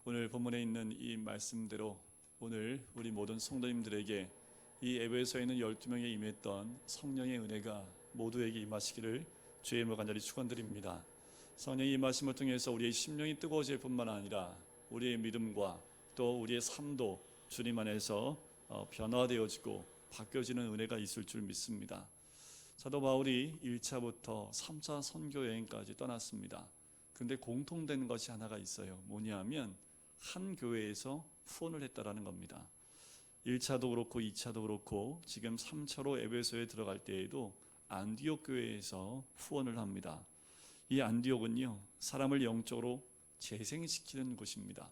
오늘 본문에 있는 이 말씀대로 오늘 우리 모든 성도님들에게 이 에베소에 있는 12명에 임했던 성령의 은혜가 모두에게 임하시기를 주의 이름으로 간절히 축원드립니다. 성령의 임하심을 통해서 우리의 심령이 뜨거워질 뿐만 아니라 우리의 믿음과 또 우리의 삶도 주님 안에서 변화되어지고 바뀌어지는 은혜가 있을 줄 믿습니다. 사도 바울이 1차부터 3차 선교 여행까지 떠났습니다. 그런데 공통된 것이 하나가 있어요. 뭐냐면 한 교회에서 후원을 했다라는 겁니다. 1차도 그렇고 2차도 그렇고 지금 3차로 에베소에 들어갈 때에도 안디옥 교회에서 후원을 합니다. 이 안디옥은요, 사람을 영적으로 재생시키는 곳입니다.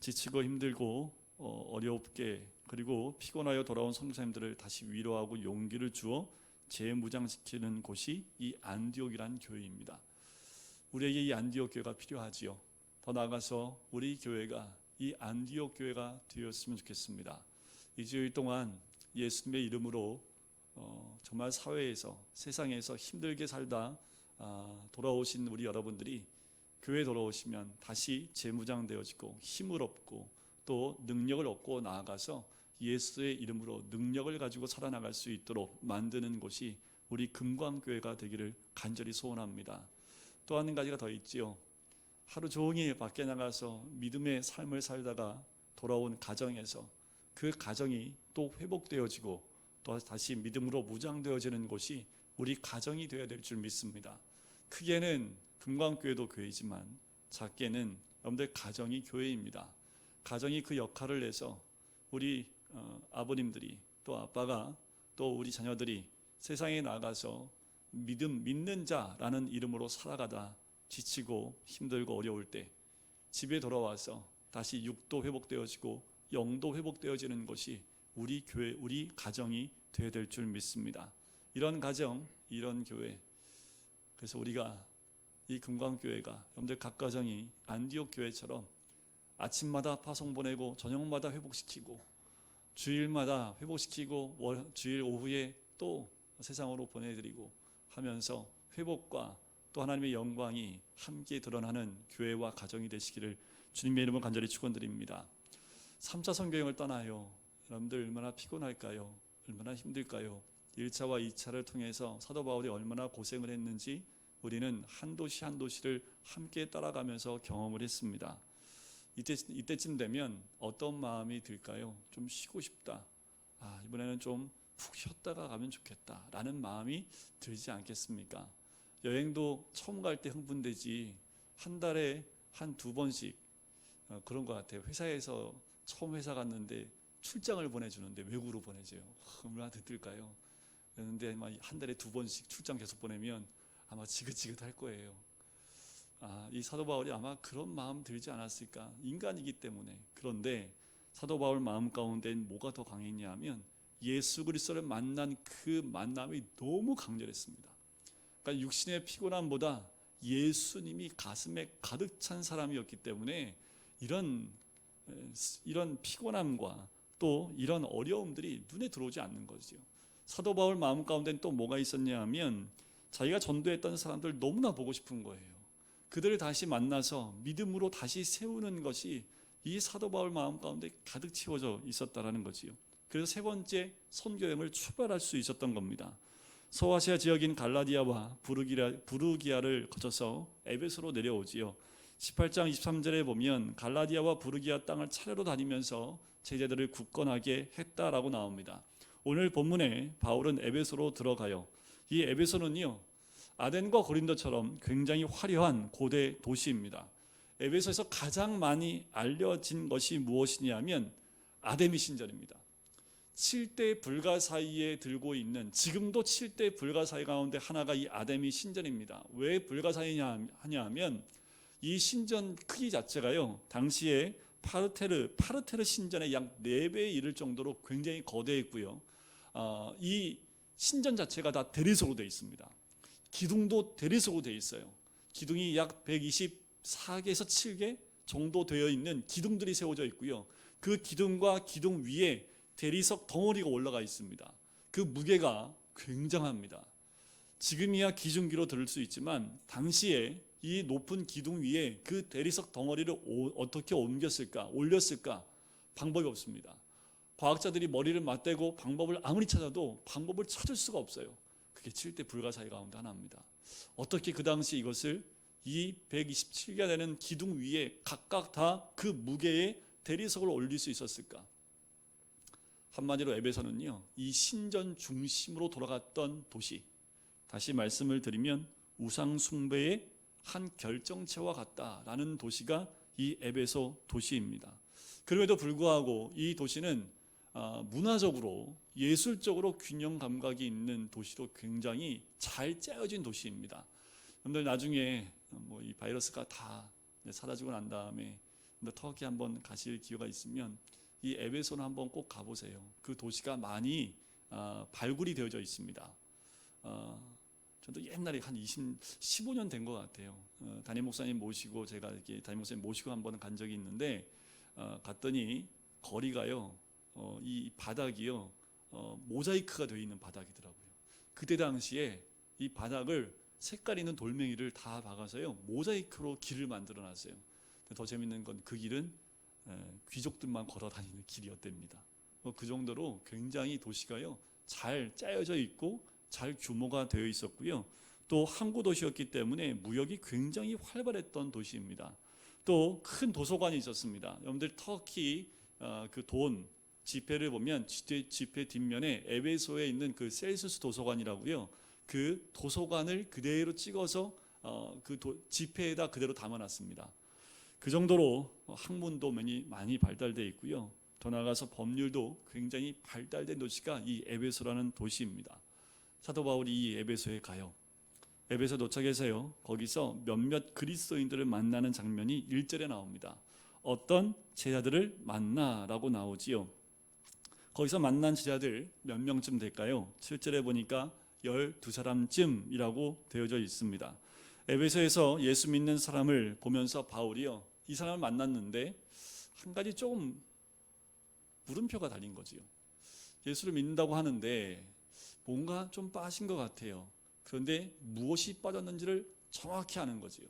지치고 힘들고 어렵게 그리고 피곤하여 돌아온 선교사님들을 다시 위로하고 용기를 주어 재무장시키는 곳이 이 안디옥이라는 교회입니다. 우리에게 이 안디옥 교회가 필요하지요. 더 나아가서 우리 교회가 이 안디옥 교회가 되었으면 좋겠습니다. 일주일 동안 예수님의 이름으로 정말 사회에서 세상에서 힘들게 살다 돌아오신 우리 여러분들이 교회에 돌아오시면 다시 재무장되어지고 힘을 얻고 또 능력을 얻고 나아가서 예수의 이름으로 능력을 가지고 살아나갈 수 있도록 만드는 곳이 우리 금광교회가 되기를 간절히 소원합니다. 또 한 가지가 더 있지요. 하루 종일 밖에 나가서 믿음의 삶을 살다가 돌아온 가정에서 그 가정이 또 회복되어지고 또 다시 믿음으로 무장되어지는 곳이 우리 가정이 되어야 될 줄 믿습니다. 크게는 금광교회도 교회지만 작게는 여러분들 가정이 교회입니다. 가정이 그 역할을 해서 우리 아버님들이 또 아빠가 또 우리 자녀들이 세상에 나가서 믿는 자라는 이름으로 살아가다 지치고 힘들고 어려울 때 집에 돌아와서 다시 육도 회복되어지고 영도 회복되어지는 것이 우리 교회, 우리 가정이 되어야 될 줄 믿습니다. 이런 가정, 이런 교회, 그래서 우리가 이 금광교회가 여러분들 각 가정이 안디옥 교회처럼 아침마다 파송 보내고 저녁마다 회복시키고 주일마다 회복시키고 주일 오후에 또 세상으로 보내드리고 하면서 회복과 또 하나님의 영광이 함께 드러나는 교회와 가정이 되시기를 주님의 이름으로 간절히 축원드립니다. 3차 선교여행을 떠나요. 여러분들 얼마나 피곤할까요? 얼마나 힘들까요? 1차와 2차를 통해서 사도 바울이 얼마나 고생을 했는지 우리는 한 도시 한 도시를 함께 따라가면서 경험을 했습니다. 이때쯤 되면 어떤 마음이 들까요? 좀 쉬고 싶다. 이번에는 좀 푹 쉬었다가 가면 좋겠다 라는 마음이 들지 않겠습니까? 여행도 처음 갈 때 흥분되지 한 달에 한 두 번씩 그런 것 같아요. 회사에서 처음 회사 갔는데 출장을 보내주는데 외국으로 보내줘요. 얼마나 들뜰까요? 그런데 한 달에 두 번씩 출장 계속 보내면 아마 지긋지긋할 거예요. 이 사도 바울이 아마 그런 마음 들지 않았을까? 인간이기 때문에. 그런데 사도 바울 마음 가운데는 뭐가 더 강했냐면 예수 그리스도를 만난 그 만남이 너무 강렬했습니다. 그러니까 육신의 피곤함보다 예수님이 가슴에 가득 찬 사람이었기 때문에 이런 피곤함과 또 이런 어려움들이 눈에 들어오지 않는 거죠. 사도 바울 마음 가운데는 또 뭐가 있었냐 하면 자기가 전도했던 사람들 너무나 보고 싶은 거예요. 그들을 다시 만나서 믿음으로 다시 세우는 것이 이 사도 바울 마음 가운데 가득 채워져 있었다라는 거지요. 그래서 세 번째 선교여행을 출발할 수 있었던 겁니다. 소아시아 지역인 갈라디아와 부르기아를 거쳐서 에베소로 내려오지요. 18장 23절에 보면 갈라디아와 부르기아 땅을 차례로 다니면서 제자들을 굳건하게 했다라고 나옵니다. 오늘 본문에 바울은 에베소로 들어가요. 이 에베소는요, 아덴과 고린도처럼 굉장히 화려한 고대 도시입니다. 에베소에서 가장 많이 알려진 것이 무엇이냐면 아데미 신전입니다. 7대 불가사의에 들고 있는, 지금도 7대 불가사의 가운데 하나가 이 아데미 신전입니다. 왜 불가사의냐 하냐면 이 신전 크기 자체가요, 당시에 파르테르 신전의 약 4배에 이를 정도로 굉장히 거대했고요. 이 신전 자체가 다 대리석으로 되어 있습니다. 기둥도 대리석으로 되어 있어요. 기둥이 약 124개에서 7개 정도 되어 있는 기둥들이 세워져 있고요. 그 기둥과 기둥 위에 대리석 덩어리가 올라가 있습니다. 그 무게가 굉장합니다. 지금이야 기중기로 들을 수 있지만 당시에 이 높은 기둥 위에 그 대리석 덩어리를 어떻게 올렸을까 방법이 없습니다. 과학자들이 머리를 맞대고 방법을 아무리 찾아도 방법을 찾을 수가 없어요. 그게 7대 불가사의 가운데 하나입니다. 어떻게 그 당시 이것을 이 127개가 되는 기둥 위에 각각 다 그 무게의 대리석을 올릴 수 있었을까? 한마디로 에베소는요, 이 신전 중심으로 돌아갔던 도시, 다시 말씀을 드리면 우상 숭배의 한 결정체와 같다라는 도시가 이 에베소 도시입니다. 그럼에도 불구하고 이 도시는 문화적으로 예술적으로 균형 감각이 있는 도시로 굉장히 잘 짜여진 도시입니다. 여러분들 나중에 이 바이러스가 다 사라지고 난 다음에 터키 한번 가실 기회가 있으면 이 에베소는 한번 꼭 가보세요. 그 도시가 많이 발굴이 되어져 있습니다. 저도 옛날에 한 15년 된 것 같아요. 담임 목사님 모시고 제가 이렇게 담임 목사님 모시고 한번 간 적이 있는데 갔더니 거리가요, 이 바닥이요, 모자이크가 되어 있는 바닥이더라고요. 그때 당시에 이 바닥을 색깔 있는 돌멩이를 다 박아서요 모자이크로 길을 만들어놨어요. 더 재밌는 건 그 길은 귀족들만 걸어 다니는 길이었답니다. 그 정도로 굉장히 도시가요 잘 짜여져 있고 잘 규모가 되어 있었고요. 또 항구 도시였기 때문에 무역이 굉장히 활발했던 도시입니다. 또 큰 도서관이 있었습니다. 여러분들 터키 그 돈 지폐를 보면 지폐 뒷면에 에베소에 있는 그 셀수스 도서관이라고요. 그 도서관을 그대로 찍어서 그 지폐에다 그대로 담아놨습니다. 그 정도로 학문도 많이 발달되어 있고요. 더 나아가서 법률도 굉장히 발달된 도시가 이 에베소라는 도시입니다. 사도 바울이 이 에베소에 가요. 에베소 도착해서요, 거기서 몇몇 그리스도인들을 만나는 장면이 1절에 나옵니다. 어떤 제자들을 만나라고 나오지요. 거기서 만난 제자들 몇 명쯤 될까요? 7절에 보니까 12사람쯤이라고 되어져 있습니다. 에베소에서 예수 믿는 사람을 보면서 바울이요, 이 사람을 만났는데 한 가지 조금 물음표가 달린 거지요. 예수를 믿는다고 하는데 뭔가 좀 빠진 것 같아요. 그런데 무엇이 빠졌는지를 정확히 아는 거지요.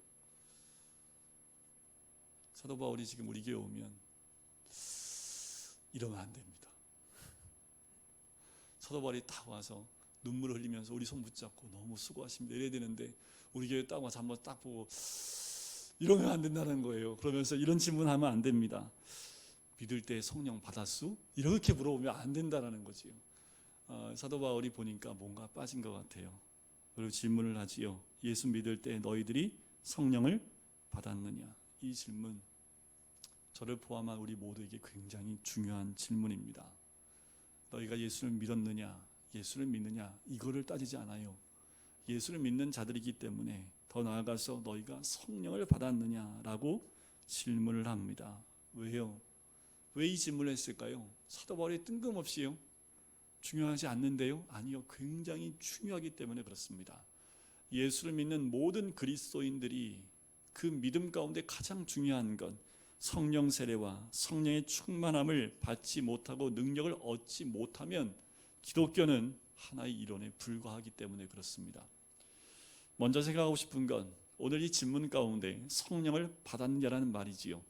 사도 바울이 지금 우리 교회 오면 이러면 안 됩니다. 사도 바울이 딱 와서 눈물을 흘리면서 우리 손 붙잡고 너무 수고하십니다 이래야 되는데 우리 교회 딱 와서 한번 딱 보고 이러면 안 된다는 거예요. 그러면서 이런 질문하면 안 됩니다. 믿을 때 성령 받았수? 이렇게 물어보면 안 된다는 거지요. 사도 바울이 보니까 뭔가 빠진 것 같아요. 그리고 질문을 하지요. 예수 믿을 때 너희들이 성령을 받았느냐? 이 질문, 저를 포함한 우리 모두에게 굉장히 중요한 질문입니다. 너희가 예수를 믿었느냐, 예수를 믿느냐, 이거를 따지지 않아요. 예수를 믿는 자들이기 때문에 더 나아가서 너희가 성령을 받았느냐라고 질문을 합니다. 왜요? 왜 이 질문을 했을까요? 사도 바울이 뜬금없이요, 중요하지 않는데요? 아니요, 굉장히 중요하기 때문에 그렇습니다. 예수를 믿는 모든 그리스도인들이 그 믿음 가운데 가장 중요한 건 성령 세례와 성령의 충만함을 받지 못하고 능력을 얻지 못하면 기독교는 하나의 이론에 불과하기 때문에 그렇습니다. 먼저 생각하고 싶은 건 오늘 이 질문 가운데 성령을 받았느냐라는 말이지요.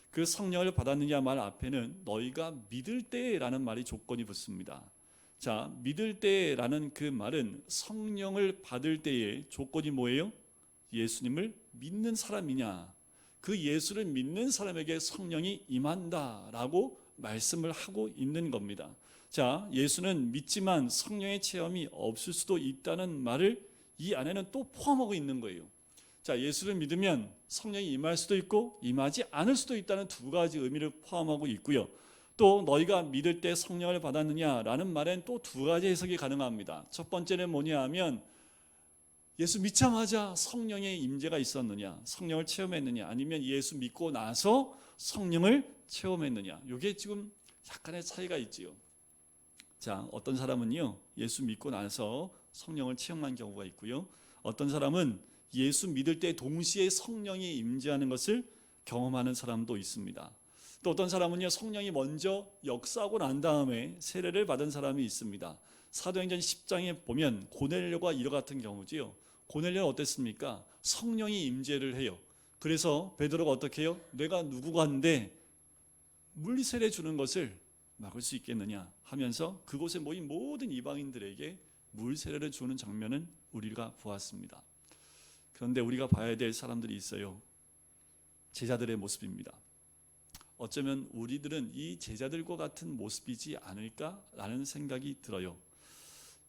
그 성령을 받았느냐 말 앞에는 너희가 믿을 때라는 말이 조건이 붙습니다. 자, 믿을 때라는 그 말은 성령을 받을 때의 조건이 뭐예요? 예수님을 믿는 사람이냐, 그 예수를 믿는 사람에게 성령이 임한다라고 말씀을 하고 있는 겁니다. 자, 예수는 믿지만 성령의 체험이 없을 수도 있다는 말을 이 안에는 또 포함하고 있는 거예요. 자, 예수를 믿으면 성령이 임할 수도 있고 임하지 않을 수도 있다는 두 가지 의미를 포함하고 있고요. 또 너희가 믿을 때 성령을 받았느냐라는 말엔 또 두 가지 해석이 가능합니다. 첫 번째는 뭐냐 하면 예수 믿자마자 성령의 임재가 있었느냐, 성령을 체험했느냐, 아니면 예수 믿고 나서 성령을 체험했느냐, 이게 지금 약간의 차이가 있지요. 자, 어떤 사람은요, 예수 믿고 나서 성령을 체험한 경우가 있고요. 어떤 사람은 예수 믿을 때 동시에 성령이 임재하는 것을 경험하는 사람도 있습니다. 또 어떤 사람은요, 성령이 먼저 역사하고 난 다음에 세례를 받은 사람이 있습니다. 사도행전 10장에 보면 고넬료가 이와 같은 경우지요. 고넬료는 어땠습니까? 성령이 임재를 해요. 그래서 베드로가 어떻게 해요? 내가 누구간데 물리세례 주는 것을 막을 수 있겠느냐 하면서 그곳에 모인 모든 이방인들에게 물세례를 주는 장면은 우리가 보았습니다. 그런데 우리가 봐야 될 사람들이 있어요. 제자들의 모습입니다. 어쩌면 우리들은 이 제자들과 같은 모습이지 않을까라는 생각이 들어요.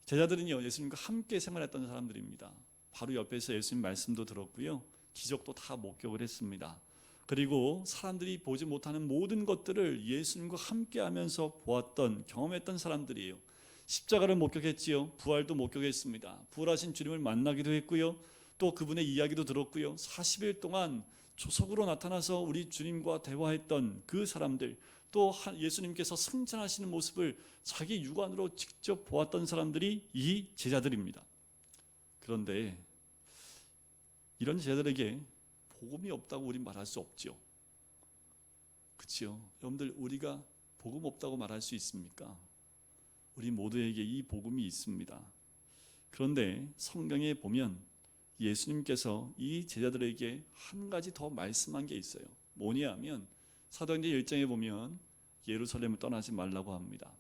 제자들은요, 예수님과 함께 생활했던 사람들입니다. 바로 옆에서 예수님 말씀도 들었고요, 기적도 다 목격을 했습니다. 그리고 사람들이 보지 못하는 모든 것들을 예수님과 함께 하면서 보았던, 경험했던 사람들이에요. 십자가를 목격했지요. 부활도 목격했습니다. 부활하신 주님을 만나기도 했고요, 또 그분의 이야기도 들었고요. 40일 동안 조석으로 나타나서 우리 주님과 대화했던 그 사람들, 또 예수님께서 승천하시는 모습을 자기 육안으로 직접 보았던 사람들이 이 제자들입니다. 그런데 이런 제자들에게 복음이 없다고 우린 말할 수 없죠. 그렇죠? 여러분들, 우리가 복음 없다고 말할 수 있습니까? 우리 모두에게 이 복음이 있습니다. 그런데 성경에 보면 예수님께서 이 제자들에게 한 가지 더 말씀한 게 있어요. 뭐냐 하면 사도행전 1장에 보면 예루살렘을 떠나지 말라고 합니다.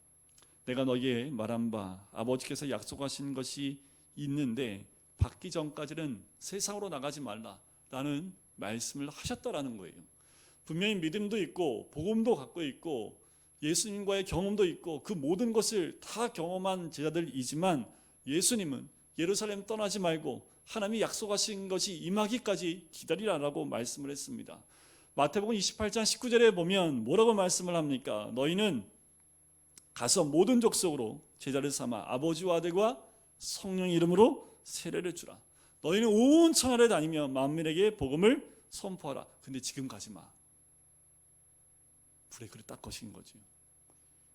내가 너희에게 말한 바 아버지께서 약속하신 것이 있는데 받기 전까지는 세상으로 나가지 말라라는 말씀을 하셨다라는 거예요. 분명히 믿음도 있고 복음도 갖고 있고 예수님과의 경험도 있고 그 모든 것을 다 경험한 제자들이지만 예수님은 예루살렘 떠나지 말고 하나님이 약속하신 것이 임하기까지 기다리라라고 말씀을 했습니다. 마태복음 28장 19절에 보면 뭐라고 말씀을 합니까? 너희는 가서 모든 족속으로 제자를 삼아 아버지와 아들과 성령의 이름으로 세례를 주라. 너희는 온 천하를 다니며 만민에게 복음을 선포하라. 근데 지금 가지 마. 브레이크를 딱 거신 거죠.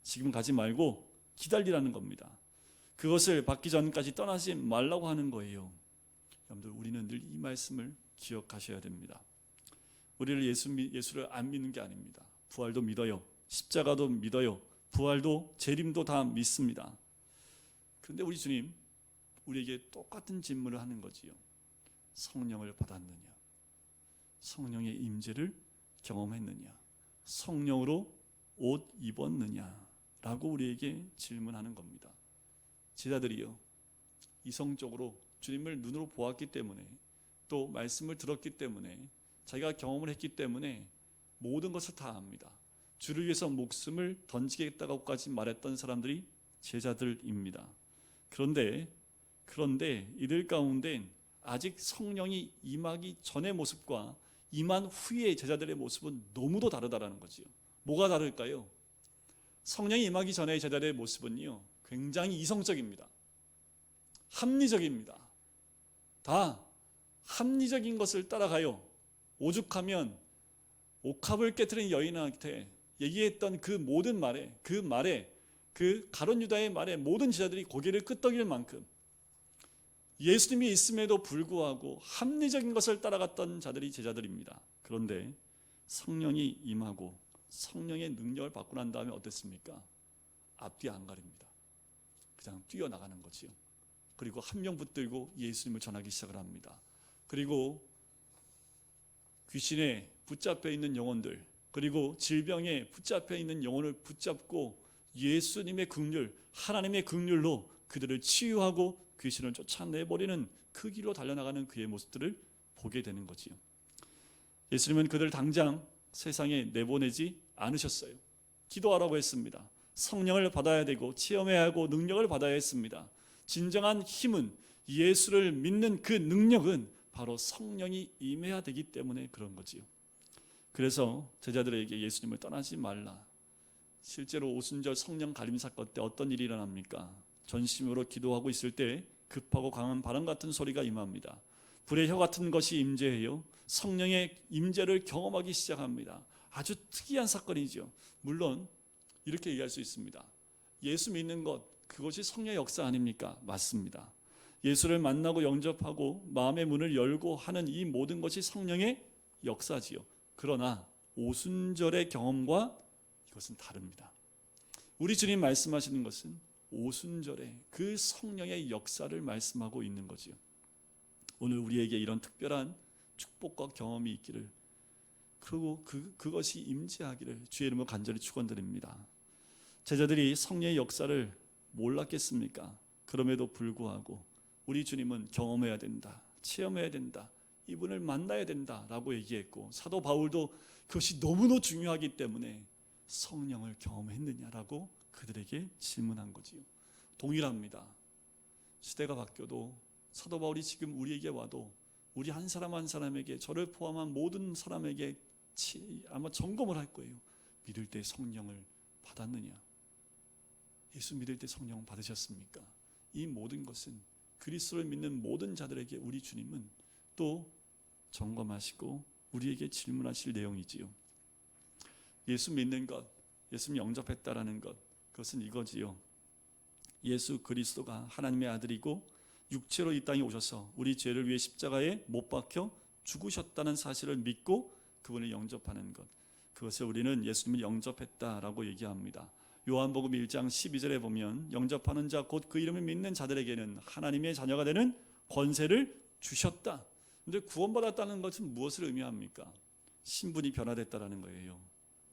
지금 가지 말고 기다리라는 겁니다. 그것을 받기 전까지 떠나지 말라고 하는 거예요. 여러분들, 우리는 늘 이 말씀을 기억하셔야 됩니다. 우리를 예수를 안 믿는 게 아닙니다. 부활도 믿어요. 십자가도 믿어요. 부활도 재림도 다 믿습니다. 그런데 우리 주님 우리에게 똑같은 질문을 하는 거지요. 성령을 받았느냐? 성령의 임재를 경험했느냐? 성령으로 옷 입었느냐? 라고 우리에게 질문하는 겁니다. 제자들이요, 이성적으로 주님을 눈으로 보았기 때문에, 또 말씀을 들었기 때문에, 자기가 경험을 했기 때문에 모든 것을 다 압니다. 주를 위해서 목숨을 던지겠다고까지 말했던 사람들이 제자들입니다. 그런데 이들 가운데 아직 성령이 임하기 전의 모습과 임한 후의 제자들의 모습은 너무도 다르다라는 거지요. 뭐가 다를까요? 성령이 임하기 전의 제자들의 모습은요, 굉장히 이성적입니다. 합리적입니다. 다 합리적인 것을 따라가요. 오죽하면 옥합을 깨트린 여인한테 얘기했던 그 모든 말에, 그 가룟 유다의 말에 모든 제자들이 고개를 끄덕일 만큼 예수님이 있음에도 불구하고 합리적인 것을 따라갔던 자들이 제자들입니다. 그런데 성령이 임하고 성령의 능력을 받고 난 다음에 어땠습니까? 앞뒤 안 가립니다. 그냥 뛰어나가는 거지요. 그리고 한 명 붙들고 예수님을 전하기 시작을 합니다. 그리고 귀신에 붙잡혀 있는 영혼들, 그리고 질병에 붙잡혀 있는 영혼을 붙잡고 예수님의 긍휼, 하나님의 긍휼로 그들을 치유하고 귀신을 쫓아내버리는 그 길로 달려나가는 그의 모습들을 보게 되는 거지요. 예수님은 그들 당장 세상에 내보내지 않으셨어요. 기도하라고 했습니다. 성령을 받아야 되고 체험해야 하고 능력을 받아야 했습니다. 진정한 힘은, 예수를 믿는 그 능력은 바로 성령이 임해야 되기 때문에 그런 거지요. 그래서 제자들에게 예수님을 떠나지 말라. 실제로 오순절 성령 가림 사건 때 어떤 일이 일어납니까? 전심으로 기도하고 있을 때 급하고 강한 바람 같은 소리가 임합니다. 불의 혀 같은 것이 임재해요. 성령의 임재를 경험하기 시작합니다. 아주 특이한 사건이죠. 물론 이렇게 얘기할 수 있습니다. 예수 믿는 것, 그것이 성령의 역사 아닙니까? 맞습니다. 예수를 만나고 영접하고 마음의 문을 열고 하는 이 모든 것이 성령의 역사지요. 그러나 오순절의 경험과 이것은 다릅니다. 우리 주님 말씀하시는 것은 오순절의 그 성령의 역사를 말씀하고 있는 거지요. 오늘 우리에게 이런 특별한 축복과 경험이 있기를, 그리고 그것이 임재하기를 주의 이름으로 간절히 축원드립니다. 제자들이 성령의 역사를 몰랐겠습니까? 그럼에도 불구하고 우리 주님은 경험해야 된다, 체험해야 된다, 이분을 만나야 된다라고 얘기했고, 사도 바울도 그것이 너무너무 중요하기 때문에 성령을 경험했느냐라고 그들에게 질문한 거지요. 동일합니다. 시대가 바뀌어도 사도 바울이 지금 우리에게 와도 우리 한 사람 한 사람에게, 저를 포함한 모든 사람에게 아마 점검을 할 거예요. 믿을 때 성령을 받았느냐? 예수 믿을 때 성령 받으셨습니까? 이 모든 것은 그리스도를 믿는 모든 자들에게 우리 주님은 또 점검하시고 우리에게 질문하실 내용이지요. 예수 믿는 것, 예수님 영접했다라는 것, 그것은 이거지요. 예수 그리스도가 하나님의 아들이고 육체로 이 땅에 오셔서 우리 죄를 위해 십자가에 못 박혀 죽으셨다는 사실을 믿고 그분을 영접하는 것, 그것을 우리는 예수님을 영접했다라고 얘기합니다. 요한복음 1장 12절에 보면 영접하는 자 곧 그 이름을 믿는 자들에게는 하나님의 자녀가 되는 권세를 주셨다. 그런데 구원받았다는 것은 무엇을 의미합니까? 신분이 변화됐다라는 거예요.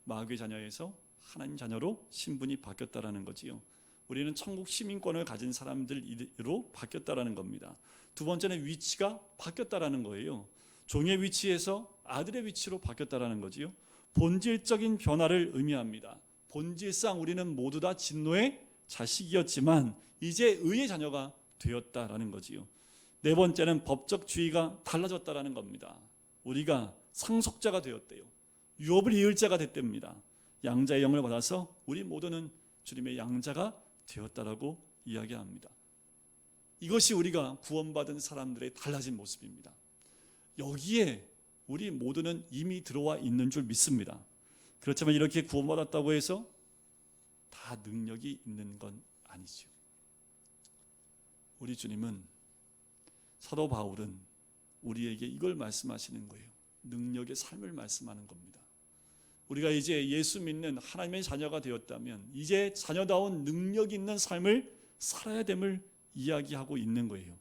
마귀의 자녀에서 하나님 자녀로 신분이 바뀌었다라는 거지요. 우리는 천국 시민권을 가진 사람들로 바뀌었다라는 겁니다. 두 번째는 위치가 바뀌었다라는 거예요. 종의 위치에서 아들의 위치로 바뀌었다라는 거지요. 본질적인 변화를 의미합니다. 본질상 우리는 모두 다 진노의 자식이었지만 이제 의의 자녀가 되었다라는 거지요. 네 번째는 법적 주의가 달라졌다라는 겁니다. 우리가 상속자가 되었대요. 유업을 이을 자가 됐답니다. 양자의 영을 받아서 우리 모두는 주님의 양자가 되었다라고 이야기합니다. 이것이 우리가 구원받은 사람들의 달라진 모습입니다. 여기에 우리 모두는 이미 들어와 있는 줄 믿습니다. 그렇지만 이렇게 구원받았다고 해서 다 능력이 있는 건 아니죠. 우리 주님은, 사도 바울은 우리에게 이걸 말씀하시는 거예요. 능력의 삶을 말씀하는 겁니다. 우리가 이제 예수 믿는 하나님의 자녀가 되었다면 이제 자녀다운 능력 있는 삶을 살아야 됨을 이야기하고 있는 거예요.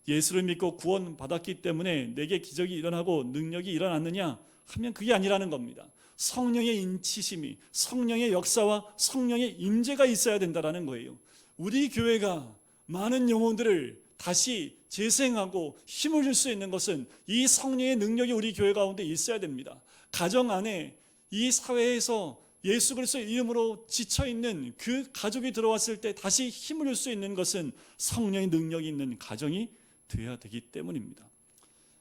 예수를 믿고 구원받았기 때문에 내게 기적이 일어나고 능력이 일어났느냐 하면 그게 아니라는 겁니다. 성령의 인치심이, 성령의 역사와 성령의 임재가 있어야 된다는 거예요. 우리 교회가 많은 영혼들을 다시 재생하고 힘을 줄 수 있는 것은 이 성령의 능력이 우리 교회 가운데 있어야 됩니다. 가정 안에, 이 사회에서 예수 그리스도의 이름으로 지쳐있는 그 가족이 들어왔을 때 다시 힘을 줄 수 있는 것은 성령의 능력이 있는 가정이 되어야 되기 때문입니다.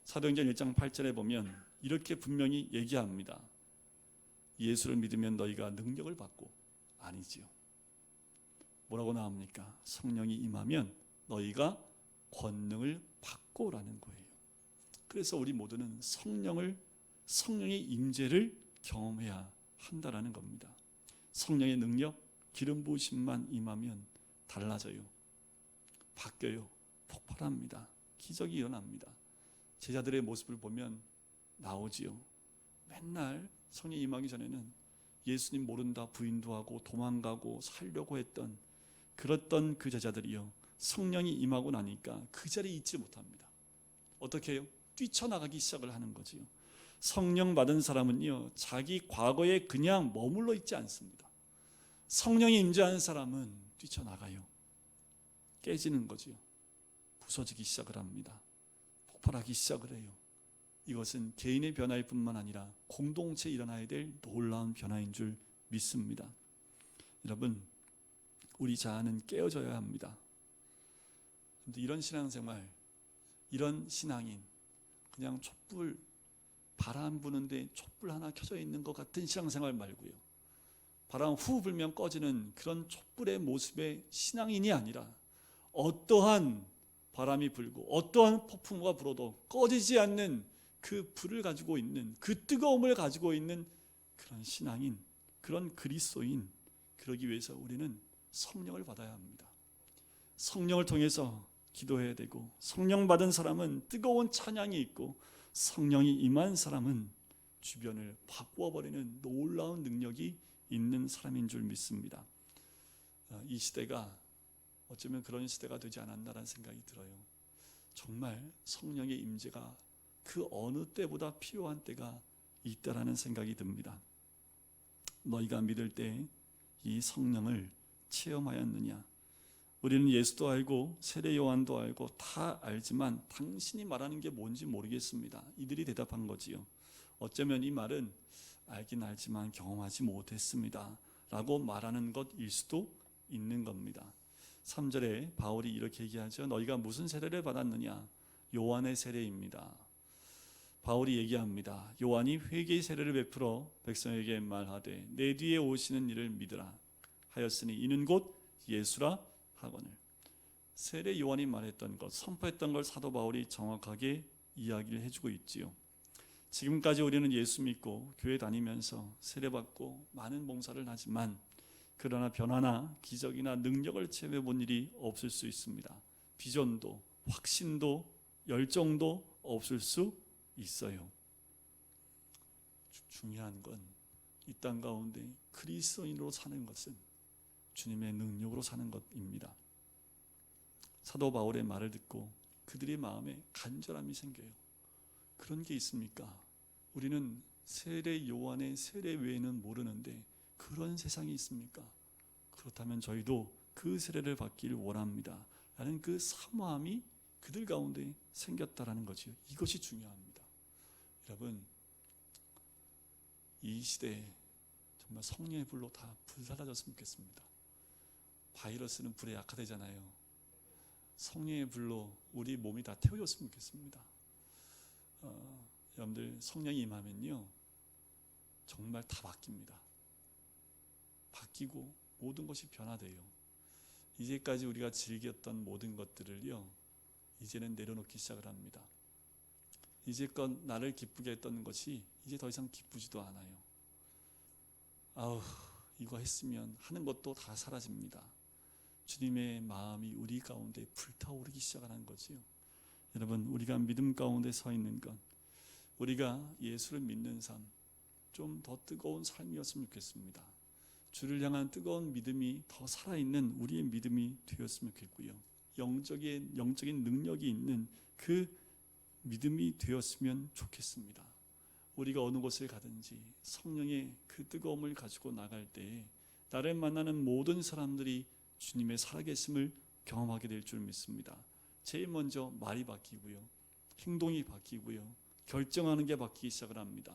사도행전 1장 8절에 보면 이렇게 분명히 얘기합니다. 예수를 믿으면 너희가 능력을 받고, 아니지요. 뭐라고 나옵니까? 성령이 임하면 너희가 권능을 받고라는 거예요. 그래서 우리 모두는 성령의 임재를 경험해야 한다라는 겁니다. 성령의 능력, 기름 부으심만 임하면 달라져요. 바뀌어요. 폭발합니다. 기적이 일어납니다. 제자들의 모습을 보면 나오지요. 맨날 성령 임하기 전에는 예수님 모른다 부인도 하고 도망가고 살려고 했던 그랬던 그 제자들이요, 성령이 임하고 나니까 그 자리에 있지 못합니다. 어떻게 해요? 뛰쳐나가기 시작을 하는 거지요. 성령 받은 사람은요, 자기 과거에 그냥 머물러 있지 않습니다. 성령이 임재하는 사람은 뛰쳐나가요. 깨지는 거지요. 부서지기 시작을 합니다. 폭발하기 시작을 해요. 이것은 개인의 변화일 뿐만 아니라 공동체에 일어나야 될 놀라운 변화인 줄 믿습니다. 여러분, 우리 자아는 깨어져야 합니다. 그런데 이런 신앙생활, 이런 신앙인, 그냥 촛불, 바람 부는데 촛불 하나 켜져 있는 것 같은 신앙생활 말고요, 바람 후 불면 꺼지는 그런 촛불의 모습의 신앙인이 아니라 어떠한 바람이 불고 어떠한 폭풍우가 불어도 꺼지지 않는 그 불을 가지고 있는, 그 뜨거움을 가지고 있는 그런 신앙인, 그런 그리스도인, 그러기 위해서 우리는 성령을 받아야 합니다. 성령을 통해서 기도해야 되고, 성령 받은 사람은 뜨거운 찬양이 있고, 성령이 임한 사람은 주변을 바꾸어 버리는 놀라운 능력이 있는 사람인 줄 믿습니다. 이 시대가 어쩌면 그런 시대가 되지 않았나라는 생각이 들어요. 정말 성령의 임재가 그 어느 때보다 필요한 때가 있다라는 생각이 듭니다. 너희가 믿을 때 이 성령을 체험하였느냐? 우리는 예수도 알고 세례 요한도 알고 다 알지만 당신이 말하는 게 뭔지 모르겠습니다. 이들이 대답한 거지요. 어쩌면 이 말은 알긴 알지만 경험하지 못했습니다 라고 말하는 것일 수도 있는 겁니다. 3절에 바울이 이렇게 얘기하죠. 너희가 무슨 세례를 받았느냐? 요한의 세례입니다. 바울이 얘기합니다. 요한이 회개의 세례를 베풀어 백성에게 말하되 내 뒤에 오시는 이를 믿으라 하였으니 이는 곧 예수라 하거늘. 세례 요한이 말했던 것, 선포했던 걸 사도 바울이 정확하게 이야기를 해주고 있지요. 지금까지 우리는 예수 믿고 교회 다니면서 세례받고 많은 봉사를 하지만 그러나 변화나 기적이나 능력을 체험해 본 일이 없을 수 있습니다. 비전도 확신도 열정도 없을 수 있어요. 중요한 건 이 땅 가운데 그리스도인으로 사는 것은 주님의 능력으로 사는 것입니다. 사도 바울의 말을 듣고 그들의 마음에 간절함이 생겨요. 그런 게 있습니까? 우리는 세례 요한의 세례 외에는 모르는데 그런 세상이 있습니까? 그렇다면 저희도 그 세례를 받기를 원합니다 라는 그 사모함이 그들 가운데 생겼다라는 거죠. 이것이 중요합니다. 여러분, 이 시대에 정말 성령의 불로 다 불살라졌으면 좋겠습니다. 바이러스는 불에 약화되잖아요. 성령의 불로 우리 몸이 다 태워졌으면 좋겠습니다. 여러분들 성령이 임하면요 정말 다 바뀝니다. 바뀌고 모든 것이 변화돼요. 이제까지 우리가 즐겼던 모든 것들을요 이제는 내려놓기 시작을 합니다. 이제껏 나를 기쁘게 했던 것이 이제 더 이상 기쁘지도 않아요. 아우 이거 했으면 하는 것도 다 사라집니다. 주님의 마음이 우리 가운데 불타오르기 시작하는 거지요. 여러분, 우리가 믿음 가운데 서 있는 것, 우리가 예수를 믿는 삶, 좀 더 뜨거운 삶이었으면 좋겠습니다. 주를 향한 뜨거운 믿음이 더 살아있는 우리의 믿음이 되었으면 좋겠고요. 영적인 능력이 있는 그 믿음이 되었으면 좋겠습니다. 우리가 어느 곳을 가든지 성령의 그 뜨거움을 가지고 나갈 때 나를 만나는 모든 사람들이 주님의 살아계심을 경험하게 될 줄 믿습니다. 제일 먼저 말이 바뀌고요, 행동이 바뀌고요, 결정하는 게 바뀌기 시작을 합니다.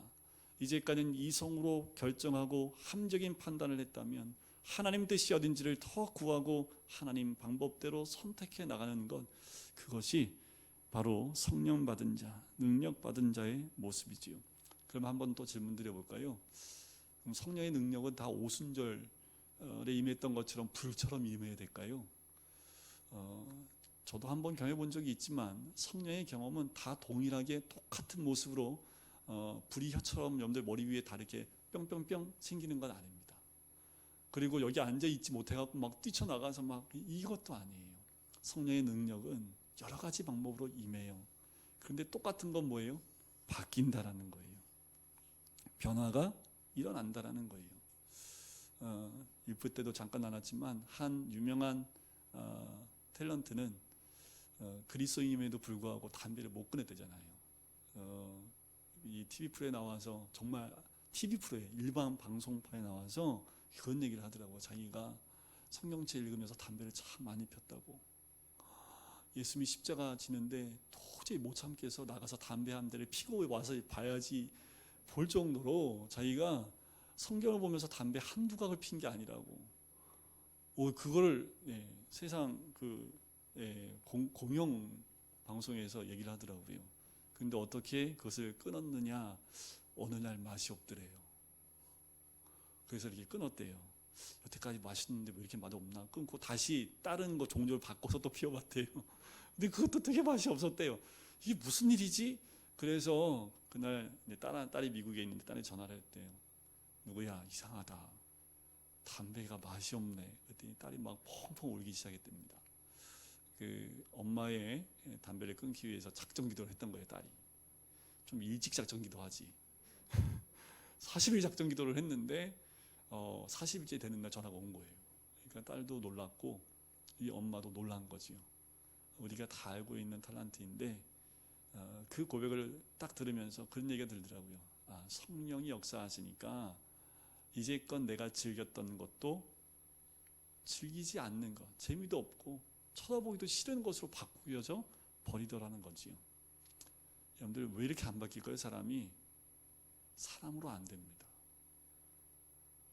이제까지는 이성으로 결정하고 함적인 판단을 했다면 하나님 뜻이 어딘지를 더 구하고 하나님 방법대로 선택해 나가는 것, 그것이 바로 성령 받은 자, 능력 받은 자의 모습이지요. 그럼 한번 또 질문 드려볼까요? 그럼 성령의 능력은 다 오순절에 임했던 것처럼 불처럼 임해야 될까요? 저도 한번 경험해 본 적이 있지만 성령의 경험은 다 동일하게 똑같은 모습으로 불이 혀처럼 여러분들 머리 위에 다 이렇게 뿅뿅뿅 생기는 건 아닙니다. 그리고 여기 앉아 있지 못해갖고 막 뛰쳐나가서 막 이것도 아니에요. 성령의 능력은 여러 가지 방법으로 임해요. 그런데 똑같은 건 뭐예요? 바뀐다라는 거예요. 변화가 일어난다라는 거예요. 일부 때도 잠깐 나눴지만 한 유명한 탤런트는 그리스도인임에도 불구하고 담배를 못 끊었대잖아요. 이 TV 프로에 나와서, 정말 TV 프로에, 일반 방송판에 나와서 그런 얘기를 하더라고요. 자기가 성경책 읽으면서 담배를 참 많이 폈다고. 예수님이 십자가 지는데 도저히 못 참겠어 나가서 담배 한 대를 피고 와서 봐야지 볼 정도로 자기가 성경을 보면서 담배 한두 각을 핀 게 아니라고. 그거를 세상 공영 방송에서 얘기를 하더라고요. 근데 어떻게 그것을 끊었느냐, 어느 날 맛이 없더래요. 그래서 이렇게 끊었대요. 여태까지 맛있는데 왜 이렇게 맛 없나, 끊고 다시 다른 거 종류를 바꿔서 또 피워봤대요. 근데 그것도 되게 맛이 없었대요. 이게 무슨 일이지? 그래서 그날 딸이 미국에 있는데 딸이 전화를 했대요. 누구야, 이상하다, 담배가 맛이 없네. 그랬더니 딸이 막 펑펑 울기 시작했답니다. 그 엄마의 담배를 끊기 위해서 작정 기도를 했던 거예요. 딸이 좀 일찍 작정 기도하지. 40일 작정 기도를 했는데 40일째 되는 날 전화가 온 거예요. 그러니까 딸도 놀랐고 이 엄마도 놀란 거지요. 우리가 다 알고 있는 탤런트인데 그 고백을 딱 들으면서 그런 얘기가 들더라고요. 성령이 역사하시니까 이제껏 내가 즐겼던 것도 즐기지 않는 것, 재미도 없고 쳐다보기도 싫은 것으로 바꾸어져 버리더라는 거지요. 여러분들 왜 이렇게 안 바뀔까요? 사람이 사람으로 안 됩니다.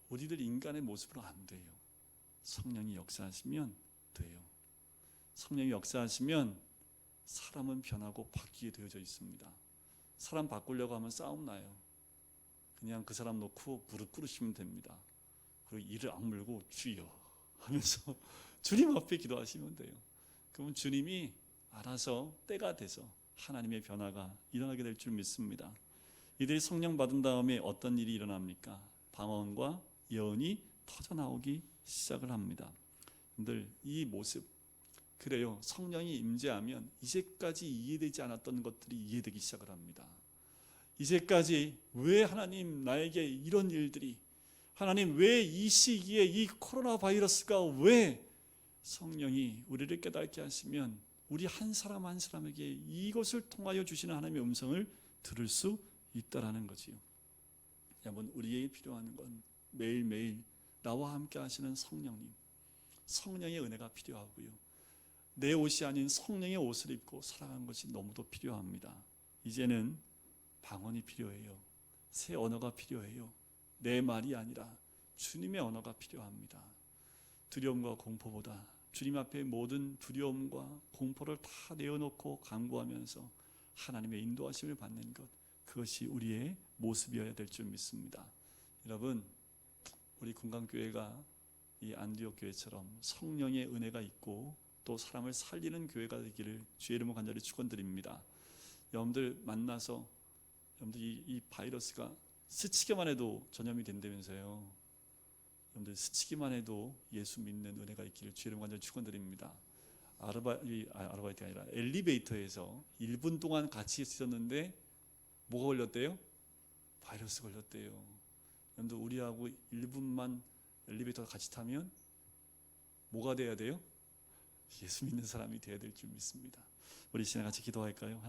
우리들 인간의 모습으로 안 돼요. 성령이 역사하시면 돼요. 성령이 역사하시면 사람은 변하고 바뀌게 되어져 있습니다. 사람 바꾸려고 하면 싸움 나요. 그냥 그 사람 놓고 무릎 꿇으시면 됩니다. 그리고 이를 악물고 주여 하면서 주님 앞에 기도하시면 돼요. 그러면 주님이 알아서 때가 돼서 하나님의 변화가 일어나게 될 줄 믿습니다. 이들이 성령 받은 다음에 어떤 일이 일어납니까? 방언과 예언이 터져나오기 시작을 합니다. 여러분들 이 모습 그래요. 성령이 임재하면 이제까지 이해되지 않았던 것들이 이해되기 시작을 합니다. 이제까지 왜 하나님 나에게 이런 일들이, 하나님 왜 이 시기에 이 코로나 바이러스가 왜 성령이 우리를 깨닫게 하시면 우리 한 사람 한 사람에게 이것을 통하여 주시는 하나님의 음성을 들을 수 있다라는 거지요. 여러분 우리에게 필요한 건 매일매일 나와 함께 하시는 성령님, 성령의 은혜가 필요하고요. 내 옷이 아닌 성령의 옷을 입고 살아가는 것이 너무도 필요합니다. 이제는 방언이 필요해요. 새 언어가 필요해요. 내 말이 아니라 주님의 언어가 필요합니다. 두려움과 공포보다 주님 앞에 모든 두려움과 공포를 다 내어놓고 간구하면서 하나님의 인도하심을 받는 것, 그것이 우리의 모습이어야 될 줄 믿습니다. 여러분 우리 금강교회가 이 안디옥 교회처럼 성령의 은혜가 있고 또 사람을 살리는 교회가 되기를 주의 이름으로 간절히 축원드립니다. 여러분들 만나서 여러분들 이 바이러스가 스치기만 해도 전염이 된다면서요. 여러분들 스치기만 해도 예수 믿는 은혜가 있기를 주의 이름으로 간절히 축원드립니다. 아르바이트가 아니라 엘리베이터에서 1분 동안 같이 있었는데 뭐가 걸렸대요? 바이러스 걸렸대요. 여러분들 우리하고 1분만 엘리베이터 같이 타면 뭐가 돼야 돼요? 예수 믿는 사람이 돼야 될 줄 믿습니다. 우리 시간 같이 기도할까요?